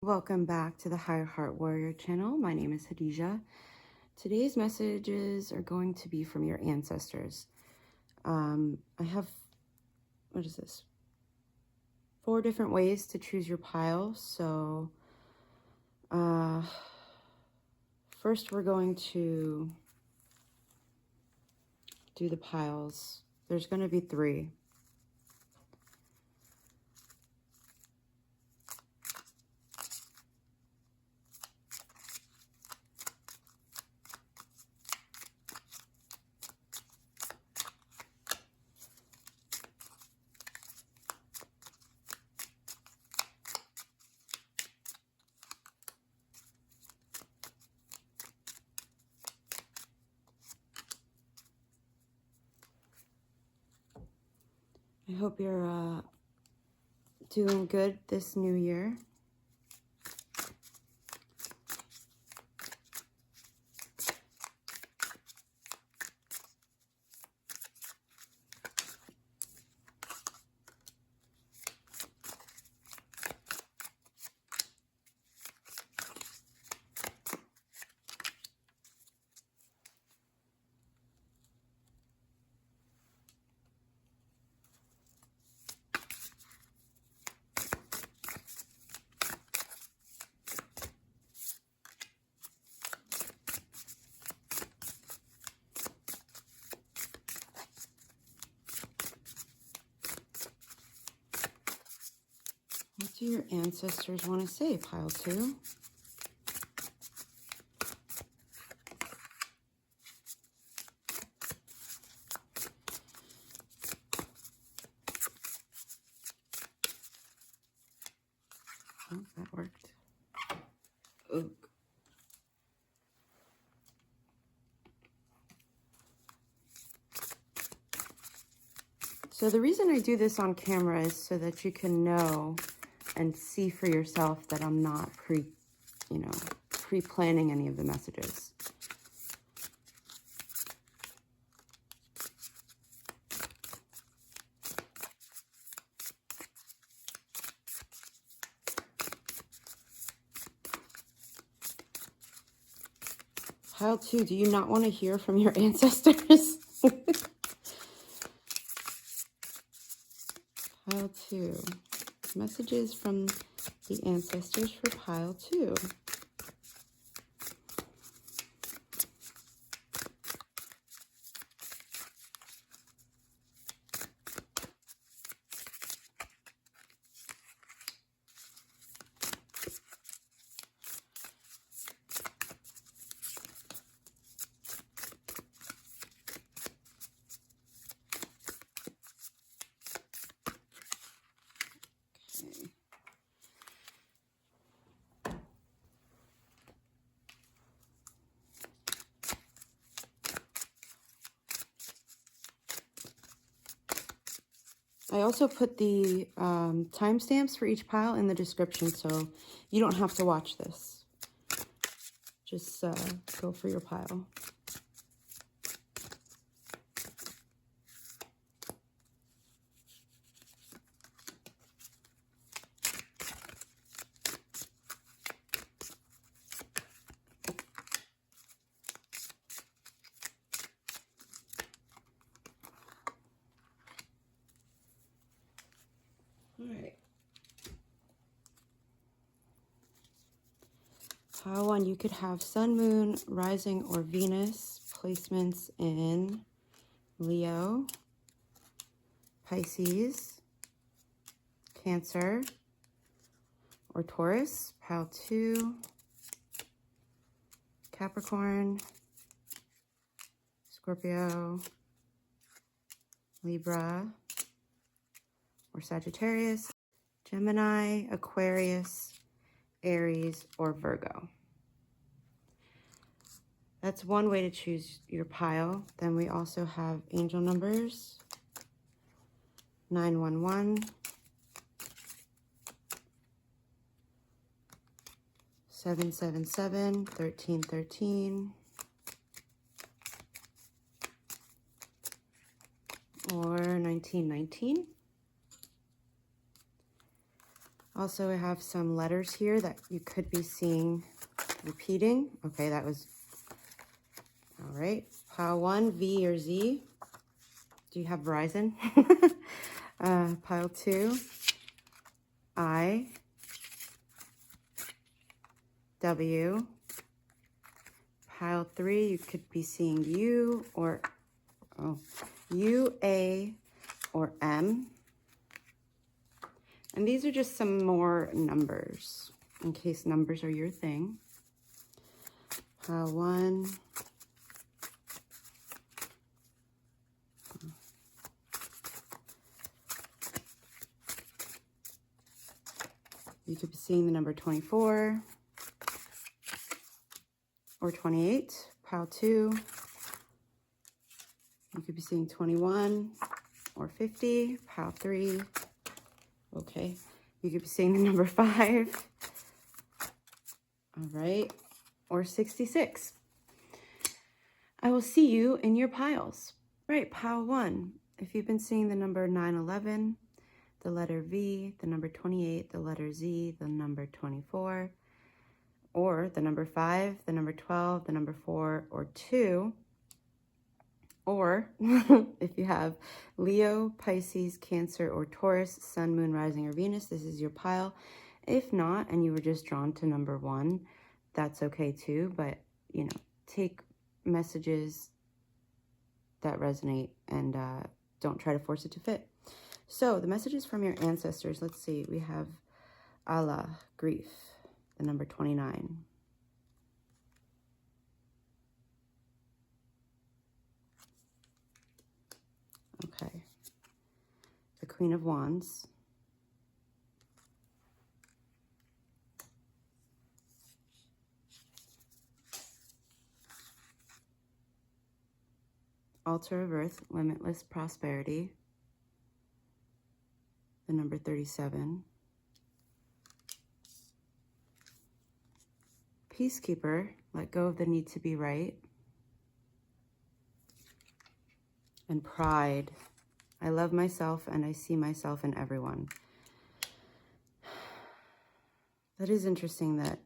Welcome back to the Higher Heart Warrior channel. My name is Hadija. Today's messages are going to be from your ancestors. I have, what is this? 4 different ways to choose your pile. So first we're going to do the piles. There's going to be 3. I hope you're doing good this new year. What do your ancestors want to say, pile 2? Oh, that worked. Oak. So the reason I do this on camera is so that you can know and see for yourself that I'm not pre-planning any of the messages. Pile 2, do you not want to hear from your ancestors? Pile 2. Messages from the ancestors for pile 2. I also put the timestamps for each pile in the description, so you don't have to watch this. Just go for your pile. All right. Pile 1, you could have Sun, Moon, Rising, or Venus placements in Leo, Pisces, Cancer, or Taurus. Pile 2, Capricorn, Scorpio, Libra, or Sagittarius, Gemini, Aquarius, Aries, or Virgo. That's one way to choose your pile. Then we also have angel numbers, 911, 777, 1313, or 1919. Also, I have some letters here that you could be seeing repeating. Okay, that was, all right. Pile 1, V or Z. Do you have Verizon? Pile 2, I, W. Pile 3, you could be seeing U or, oh, U, A, or M. And these are just some more numbers, in case numbers are your thing. Pile 1. You could be seeing the number 24 or 28. Pile 2. You could be seeing 21 or 50. Pile 3. Okay. You could be seeing the number 5. All right. Or 66. I will see you in your piles. Right. Pile 1. If you've been seeing the number 911, the letter V, the number 28, the letter Z, the number 24, or the number 5, the number 12, the number 4, or 2, or if you have Leo, Pisces, Cancer, or Taurus, Sun, Moon, Rising, or Venus, this is your pile. If not, and you were just drawn to number 1, that's okay too, but, you know, take messages that resonate and don't try to force it to fit. So the messages from your ancestors, let's see, we have Allah, grief, the number 29. Okay. The Queen of Wands. Altar of Earth, limitless prosperity, the number 37. Peacekeeper, let go of the need to be right. And pride, I love myself and I see myself in everyone. That is interesting that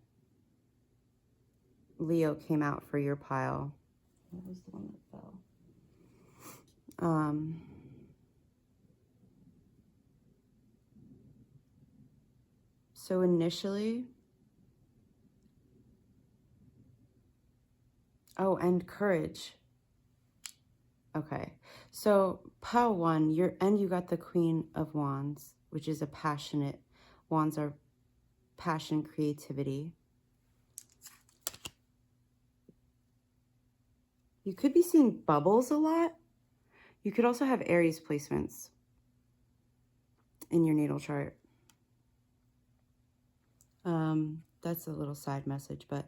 Leo came out for your pile. What was the one that fell? So initially, oh, and courage. Okay, so pile 1, you got the Queen of Wands, which is a passionate, wands are passion, creativity. You could be seeing bubbles a lot. You could also have Aries placements in your natal chart. That's a little side message, but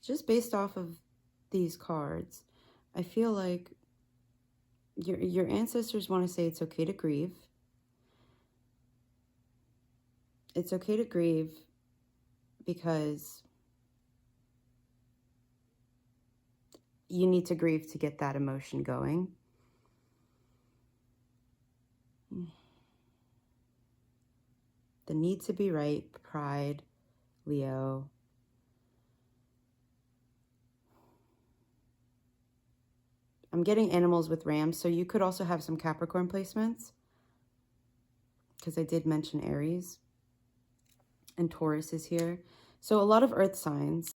just based off of these cards, I feel like your ancestors want to say it's okay to grieve. It's okay to grieve because you need to grieve to get that emotion going. The need to be right, pride, Leo. I'm getting animals with rams, so you could also have some Capricorn placements, because I did mention Aries. And Taurus is here. So a lot of earth signs.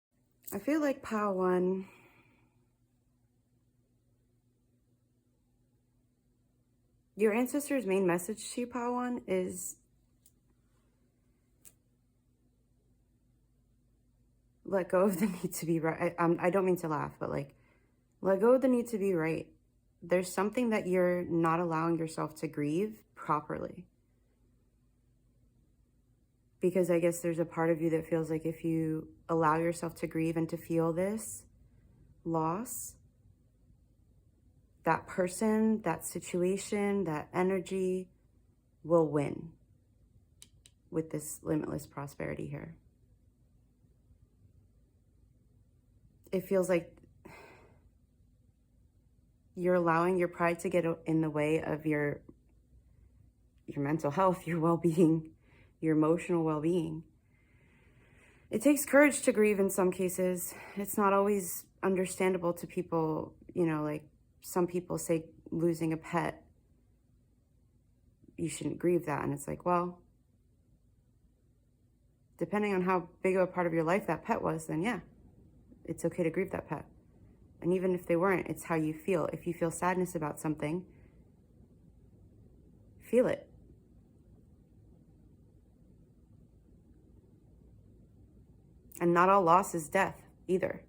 I feel like pile 1, your ancestors' main message to you, pile 1, is let go of the need to be right. I don't mean to laugh, but like, let go of the need to be right. There's something that you're not allowing yourself to grieve properly. Because I guess there's a part of you that feels like if you allow yourself to grieve and to feel this loss, that person, that situation, that energy will win with this limitless prosperity here. It feels like you're allowing your pride to get in the way of your your mental health, your well-being, your emotional well-being. It takes courage to grieve in some cases. It's not always understandable to people, you know, like some people say losing a pet, you shouldn't grieve that. And it's like, well, depending on how big of a part of your life that pet was, then yeah, it's okay to grieve that pet. And even if they weren't, it's how you feel. If you feel sadness about something, feel it. And not all loss is death either.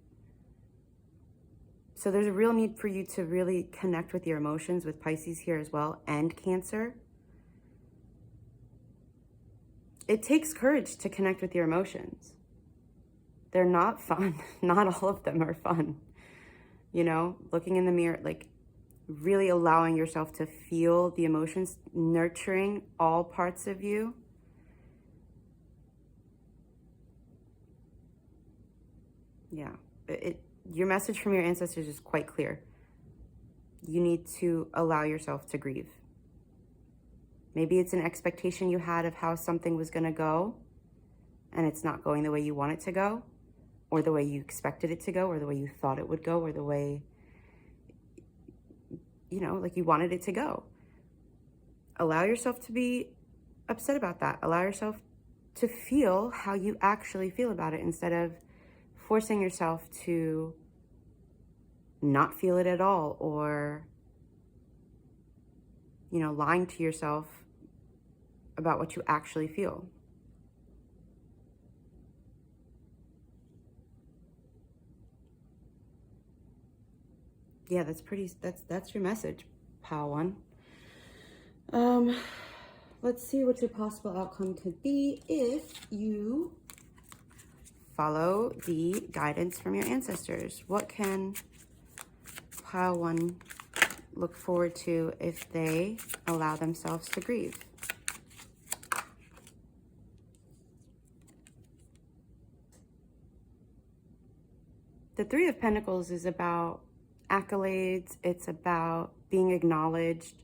So there's a real need for you to really connect with your emotions with Pisces here as well, and Cancer. It takes courage to connect with your emotions. They're not fun. Not all of them are fun. You know, looking in the mirror, like really allowing yourself to feel the emotions, nurturing all parts of you. Yeah, your message from your ancestors is quite clear. You need to allow yourself to grieve. Maybe it's an expectation you had of how something was going to go, and it's not going the way you want it to go, or the way you expected it to go, or the way you thought it would go, or the way, you know, like you wanted it to go. Allow yourself to be upset about that. Allow yourself to feel how you actually feel about it, instead of forcing yourself to not feel it at all, or, you know, lying to yourself about what you actually feel. Yeah, that's your message, pile one. Let's see what your possible outcome could be if you follow the guidance from your ancestors. What can pile one look forward to if they allow themselves to grieve? The Three of Pentacles is about accolades. It's about being acknowledged.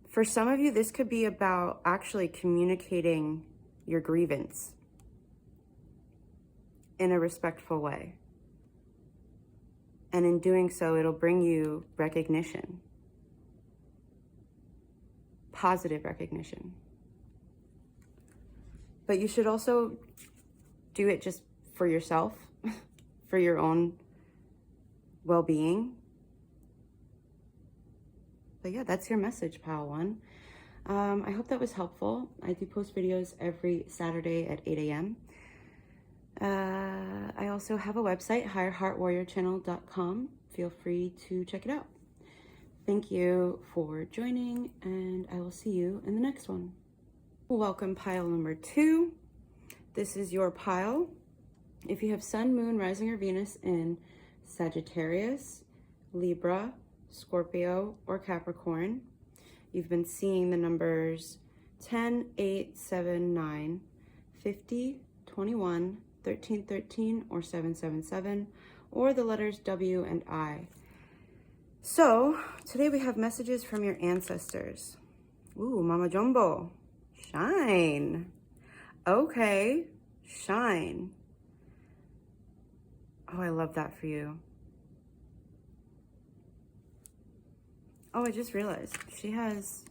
For some of you, this could be about actually communicating your grievance in a respectful way. And in doing so, it'll bring you recognition, positive recognition. But you should also do it just for yourself, for your own well-being. But yeah, that's your message, pile one. I hope that was helpful. I do post videos every Saturday at 8 a.m. I also have a website, higherheartwarriorchannel.com. Feel free to check it out. Thank you for joining, and I will see you in the next one. Welcome, pile number 2. This is your pile. If you have Sun, Moon, Rising, or Venus in Sagittarius, Libra, Scorpio, or Capricorn, you've been seeing the numbers 10, 8, 7, 9, 50, 21, 13, 13, or 777, or the letters W and I. So today we have messages from your ancestors. Ooh, Mama Jumbo, shine. Okay, shine. Oh, I love that for you. Oh, I just realized she has,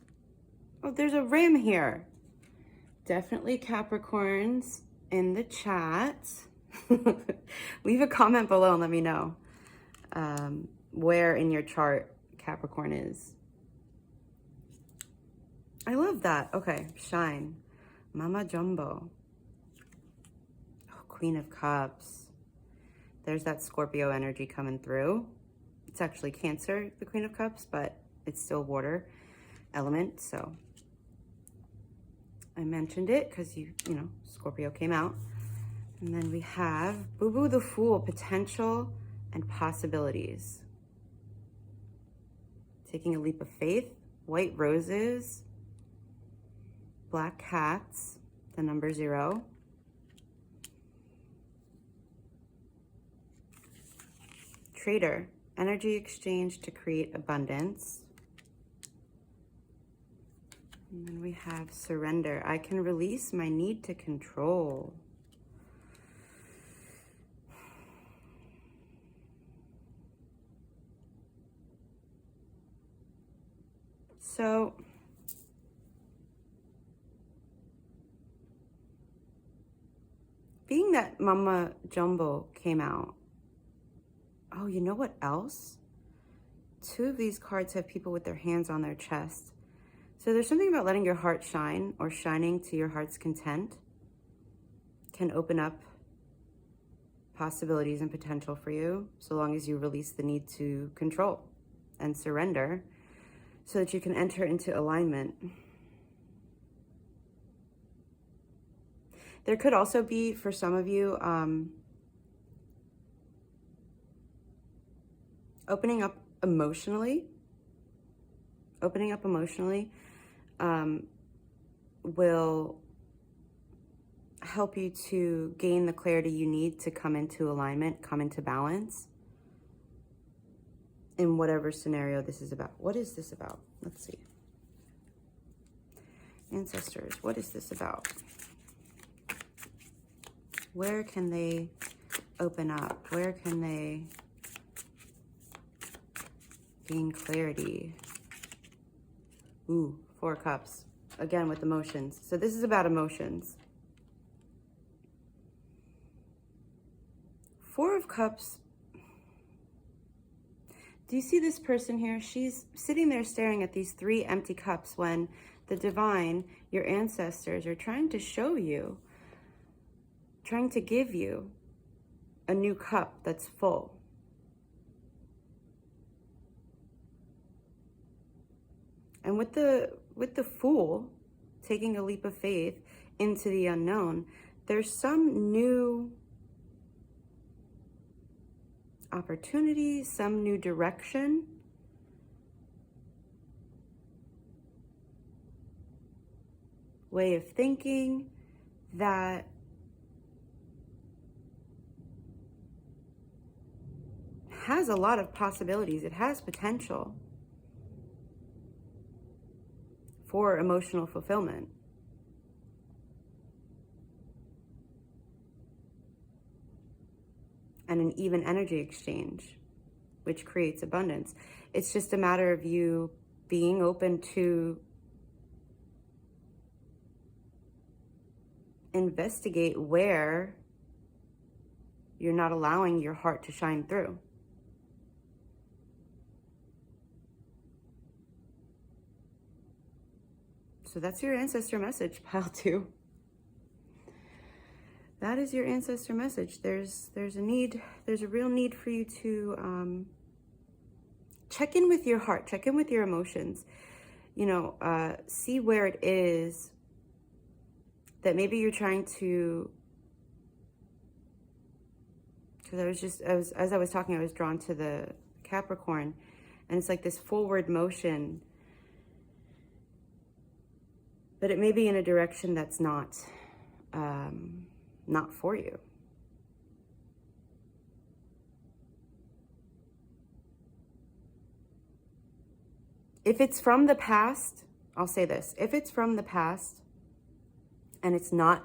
oh, there's a ram here. Definitely Capricorns in the chat. Leave a comment below and let me know where in your chart Capricorn is. I love that. Okay, shine. Mama Jumbo. Oh, Queen of Cups. There's that Scorpio energy coming through. It's actually Cancer, the Queen of Cups, but it's still water element, so I mentioned it because you know, Scorpio came out. And then we have Boo Boo the Fool, potential and possibilities. Taking a leap of faith, white roses, black cats, the number 0. Trader, energy exchange to create abundance. And then we have surrender. I can release my need to control. So, being that Mama Jumbo came out, oh, you know what else? 2 of these cards have people with their hands on their chest. So there's something about letting your heart shine, or shining to your heart's content, can open up possibilities and potential for you, so long as you release the need to control and surrender, so that you can enter into alignment. There could also be, for some of you, opening up emotionally. Opening up emotionally will help you to gain the clarity you need to come into alignment, come into balance in whatever scenario this is about. What is this about? Let's see. Ancestors, what is this about? Where can they open up? Where can they gain clarity? Ooh, 4 of Cups. Again, with emotions. So this is about emotions. 4 of Cups. Do you see this person here? She's sitting there staring at these 3 empty cups when the divine, your ancestors, are trying to show you, trying to give you a new cup that's full. And with the Fool taking a leap of faith into the unknown, there's some new opportunity, some new direction, way of thinking that has a lot of possibilities. It has potential for emotional fulfillment. And an even energy exchange, which creates abundance. It's just a matter of you being open to investigate where you're not allowing your heart to shine through. So that's your ancestor message, pile 2. That is your ancestor message. There's a need, there's a real need for you to check in with your heart, check in with your emotions, you know, see where it is that maybe you're trying to, because as I was talking, I was drawn to the Capricorn, and it's like this forward motion, but it may be in a direction that's not for you. If it's from the past, I'll say this, if it's from the past and it's not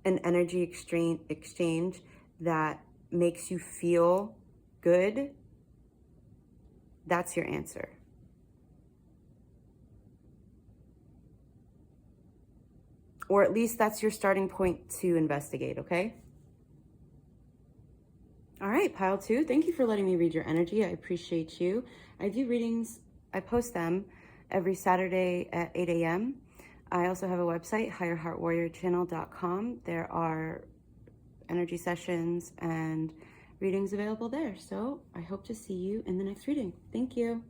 an energy exchange that makes you feel good, that's your answer. Or at least that's your starting point to investigate, okay? All right, pile 2, thank you for letting me read your energy. I appreciate you. I do readings, I post them every Saturday at 8 a.m. I also have a website, higherheartwarriorchannel.com. There are energy sessions and readings available there. So I hope to see you in the next reading. Thank you.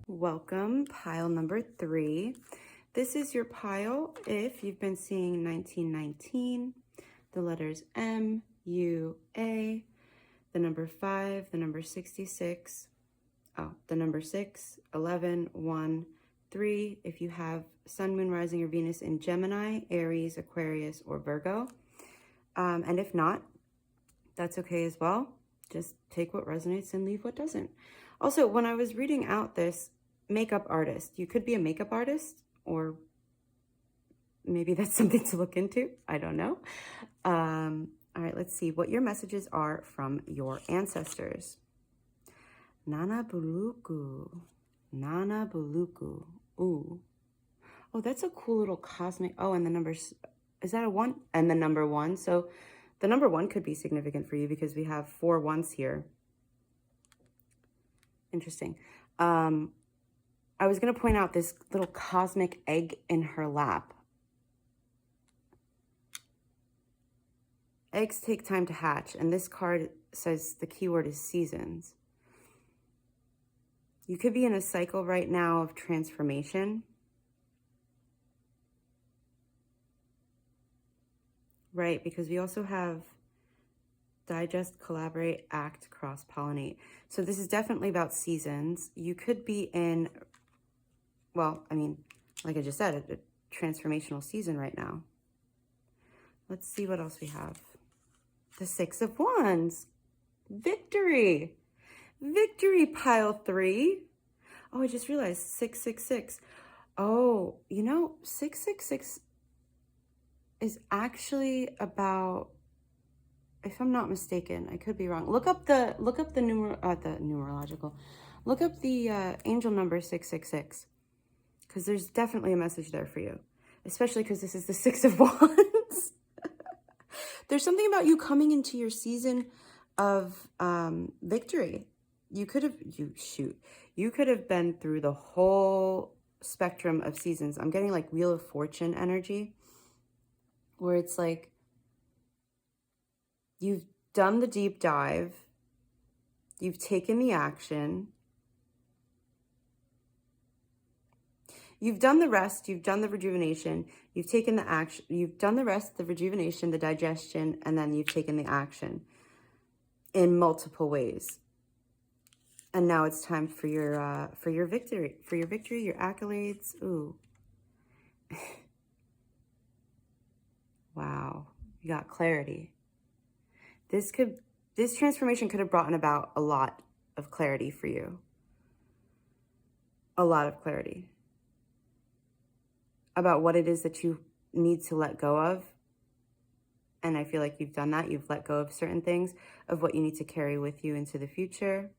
Welcome, pile number 3. This is your pile if you've been seeing 1919, the letters M, U, A, the number 5, the number 66, the number 6, 11, 1, 3, if you have Sun, Moon, Rising, or Venus in Gemini, Aries, Aquarius, or Virgo. And if not, that's okay as well. Just take what resonates and leave what doesn't. Also, when I was reading out this makeup artist, you could be a makeup artist or maybe that's something to look into. I don't know. All right, let's see what your messages are from your ancestors. Nana Buluku. Nana Buluku. Ooh. Oh, that's a cool little cosmic. Oh, and the numbers. Is that a 1? And the number 1. So the number 1 could be significant for you because we have 4 1s here. Interesting. I was going to point out this little cosmic egg in her lap. Eggs take time to hatch, and this card says the keyword is seasons. You could be in a cycle right now of transformation. Right, because we also have digest, collaborate, act, cross-pollinate. So this is definitely about seasons. You could be in, well, I mean, like I just said, a transformational season right now. Let's see what else we have. The 6 of Wands. Victory. Victory, pile 3. Oh, I just realized 666. Oh, you know, 666 is actually about, if I'm not mistaken, I could be wrong. Look up the numerological. Look up the angel number 666, because there's definitely a message there for you, especially because this is the 6 of Wands. There's something about you coming into your season of victory. You could have been through the whole spectrum of seasons. I'm getting like Wheel of Fortune energy, where it's like you've done the deep dive, you've taken the action, you've done the rest, you've done the rejuvenation, you've taken the action, you've done the rest, the rejuvenation, the digestion, and then you've taken the action in multiple ways. And now it's time for your victory, your accolades. Ooh. Wow, you got clarity. This transformation could have brought about a lot of clarity for you. A lot of clarity about what it is that you need to let go of. And I feel like you've done that. You've let go of certain things, of what you need to carry with you into the future,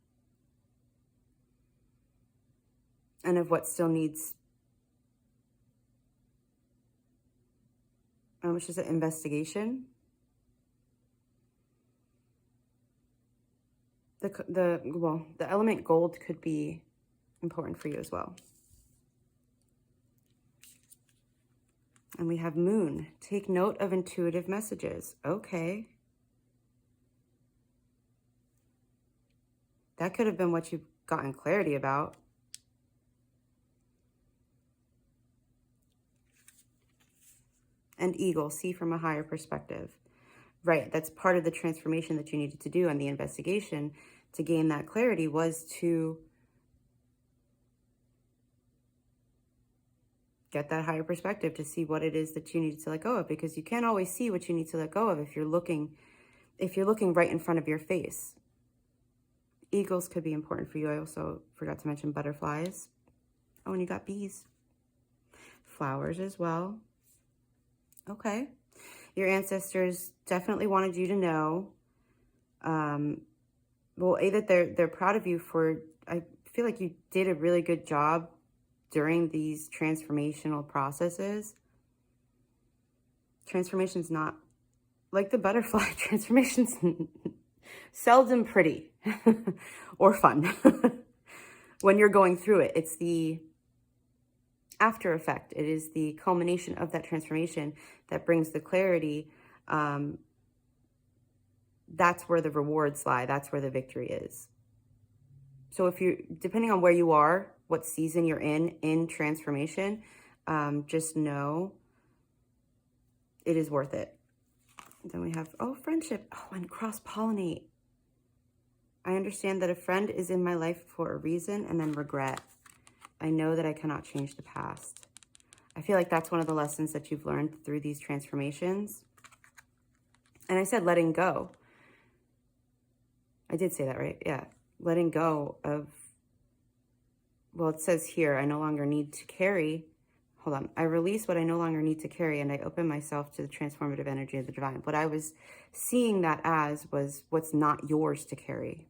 and of what still needs, which is an investigation. The element gold could be important for you as well. And we have Moon. Take note of intuitive messages. Okay. That could have been what you've gotten clarity about. And Eagle, see from a higher perspective. Right, that's part of the transformation that you needed to do, and the investigation to gain that clarity was to get that higher perspective, to see what it is that you needed to let go of, because you can't always see what you need to let go of if you're looking right in front of your face. Eagles could be important for you. I also forgot to mention butterflies. Oh, and you got bees. Flowers as well. Okay. Your ancestors definitely wanted you to know, well, A, that they're proud of you for, I feel like you did a really good job during these transformational processes. Transformation's not like the butterfly. Transformation's seldom pretty or fun. When you're going through it, it's the after effect. It is the culmination of that transformation that brings the clarity. That's where the rewards lie. That's where the victory is. So if you, depending on where you are, what season you're in transformation, just know it is worth it. Then we have, oh, friendship. Oh, and cross-pollinate. I understand that a friend is in my life for a reason, and then regret. I know that I cannot change the past. I feel like that's one of the lessons that you've learned through these transformations. And I said letting go. I did say that, right? Yeah. Letting go of, well, it says here, I no longer need to carry hold on. I release what I no longer need to carry, and I open myself to the transformative energy of the divine. What I was seeing that as was what's not yours to carry.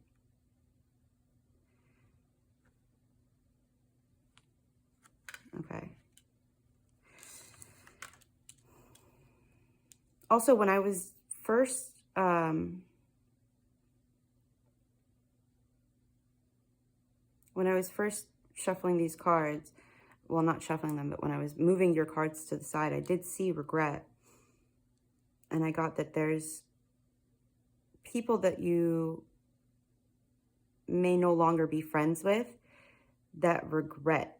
Okay. Also, when I was first, shuffling these cards, well, not shuffling them, but when I was moving your cards to the side, I did see regret. And I got that there's people that you may no longer be friends with that regret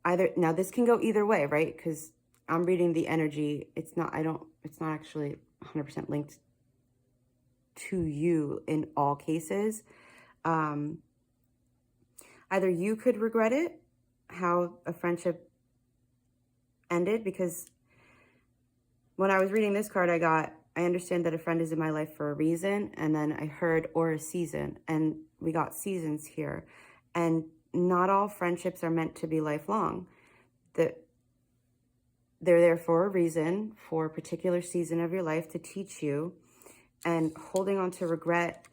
either. Now, this can go either way, right? Because I'm reading the energy. It's not actually 100% linked to you in all cases. Either you could regret it, how a friendship ended, because when I was reading this card, I understand that a friend is in my life for a reason, and then I heard or a season, and we got seasons here. And not all friendships are meant to be lifelong. They're there for a reason, for a particular season of your life to teach you, and holding on to regret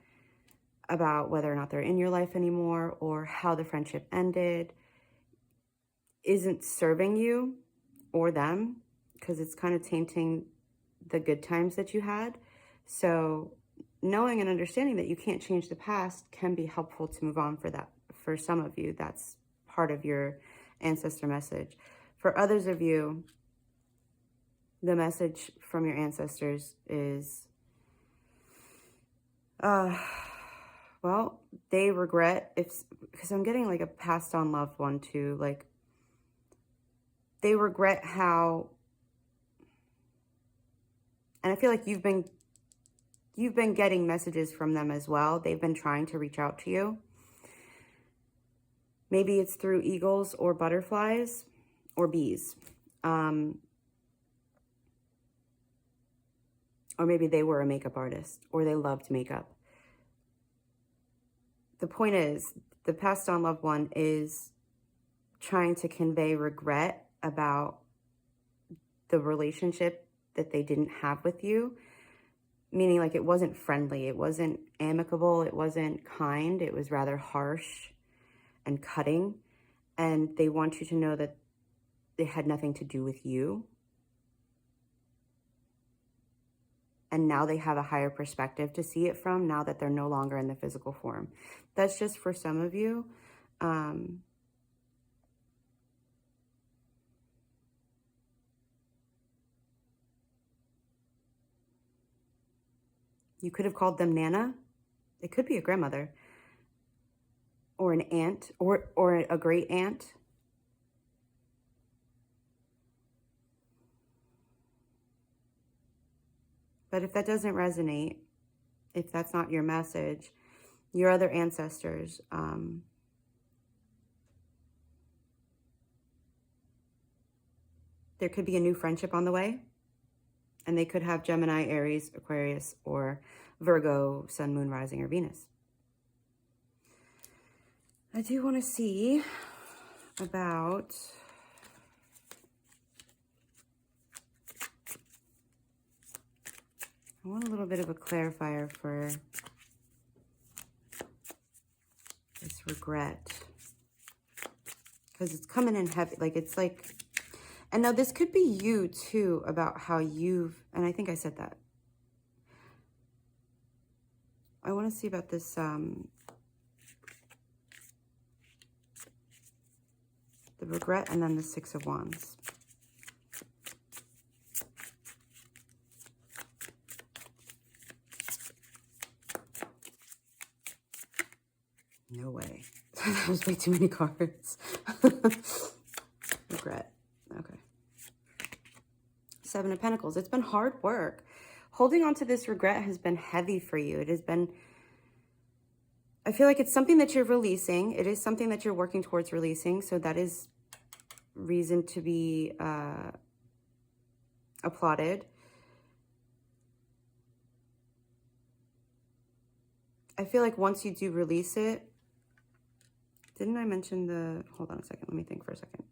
about whether or not they're in your life anymore or how the friendship ended isn't serving you or them, because it's kind of tainting the good times that you had. So knowing and understanding that you can't change the past can be helpful to move on for that. For some of you, that's part of your ancestor message. For others of you, the message from your ancestors is, well, they regret, because I'm getting like a passed on loved one too, like they regret how, and I feel like you've been getting messages from them as well. They've been trying to reach out to you. Maybe it's through eagles or butterflies or bees. Or maybe they were a makeup artist or they loved makeup. The point is, the passed on loved one is trying to convey regret about the relationship that they didn't have with you. Meaning like it wasn't friendly, it wasn't amicable, it wasn't kind, it was rather harsh and cutting. And they want you to know that they had nothing to do with you. And now they have a higher perspective to see it from, now that they're no longer in the physical form. That's just for some of you. You could have called them Nana. It could be a grandmother. Or an aunt, or a great aunt. But if that doesn't resonate, if that's not your message, your other ancestors, there could be a new friendship on the way. And they could have Gemini, Aries, Aquarius, or Virgo, Sun, Moon, Rising, or Venus. I do want to see about... I want a little bit of a clarifier for this regret. Because it's coming in heavy. Like, it's like... And now this could be you, too, about how you've... And I think I said that. I want to see about this... the regret, and then the Six of Wands. No way. That was way too many cards. Regret. Okay. Seven of Pentacles. It's been hard work. Holding on to this regret has been heavy for you. It has been... I feel like it's something that you're releasing. It is something that you're working towards releasing. So that is reason to be applauded. I feel like once you do release it, didn't I mention the... Hold on a second. Let me think for a second.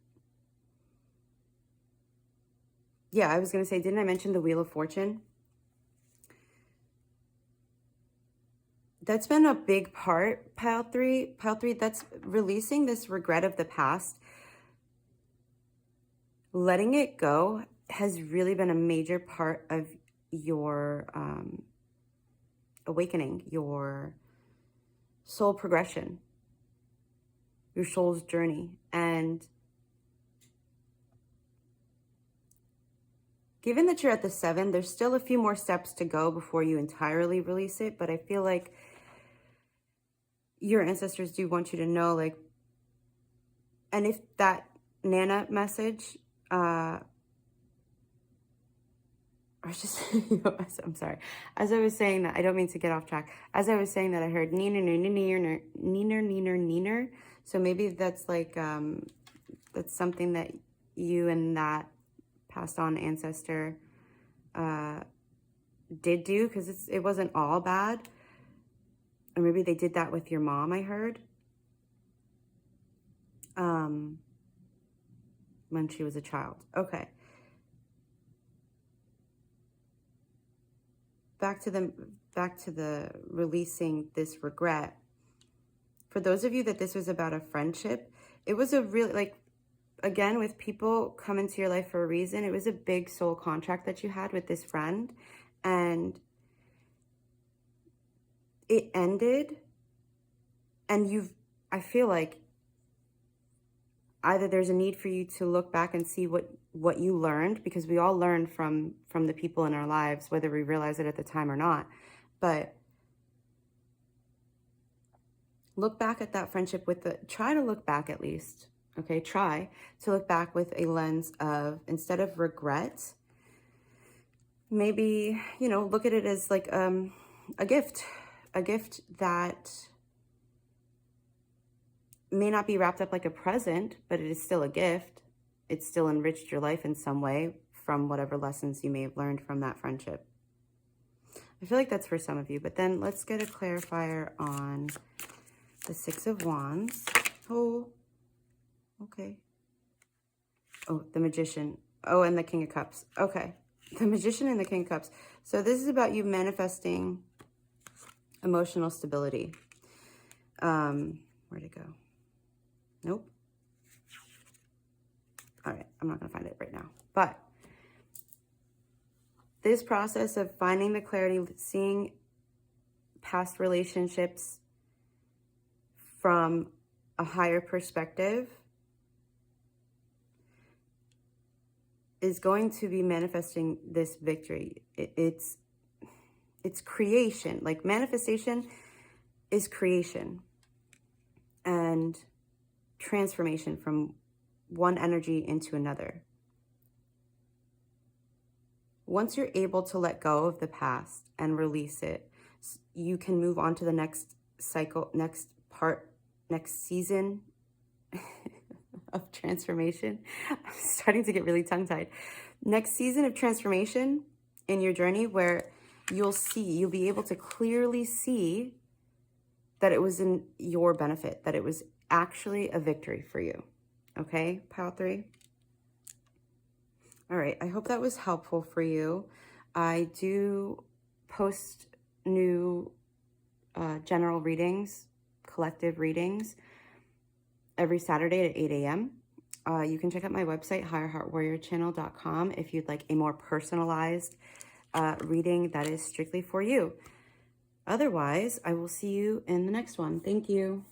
Yeah, I was going to say, didn't I mention the Wheel of Fortune? That's been a big part, pile three. Pile three, that's releasing this regret of the past. Letting it go has really been a major part of your awakening, your soul progression, your soul's journey. And given that you're at the 7, there's still a few more steps to go before you entirely release it. But I feel like your ancestors do want you to know, like, and if that Nana message, or just, I'm sorry. As I was saying that, I don't mean to get off track. As I was saying that, I heard neener, neener, neener, neener, neener, neener. So maybe that's like, that's something that you and that passed on ancestor did do, because it wasn't all bad. Or maybe they did that with your mom, I heard. When she was a child. Okay. Back to the releasing this regret. For those of you that this was about a friendship, it was a really, like, again, with people come into your life for a reason, it was a big soul contract that you had with this friend, and it ended, and I feel like either there's a need for you to look back and see what you learned, because we all learn from the people in our lives, whether we realize it at the time or not. But look back at that friendship try to look back at least, okay? Try to look back with a lens of, instead of regret, maybe, look at it as like a gift that may not be wrapped up like a present, but it is still a gift. It still enriched your life in some way from whatever lessons you may have learned from that friendship. I feel like that's for some of you, but then let's get a clarifier on the 6 of Wands. Oh, okay. Oh, the Magician. Oh, and the King of Cups. Okay. The Magician and the King of Cups. So this is about you manifesting emotional stability. Where'd it go? Nope. All right, I'm not going to find it right now. But this process of finding the clarity, seeing past relationships from a higher perspective, is going to be manifesting this victory. It's creation. Like, manifestation is creation and transformation from one energy into another. Once you're able to let go of the past and release it, you can move on to the next cycle, next season of transformation. I'm starting to get really tongue-tied. Next season of transformation in your journey, where you'll be able to clearly see that it was in your benefit, that it was actually a victory for you. Okay, pile 3. All right, I hope that was helpful for you. I do post new general readings, collective readings, every Saturday at 8 a.m. You can check out my website, higherheartwarriorchannel.com, if you'd like a more personalized reading that is strictly for you. Otherwise, I will see you in the next one. Thank you.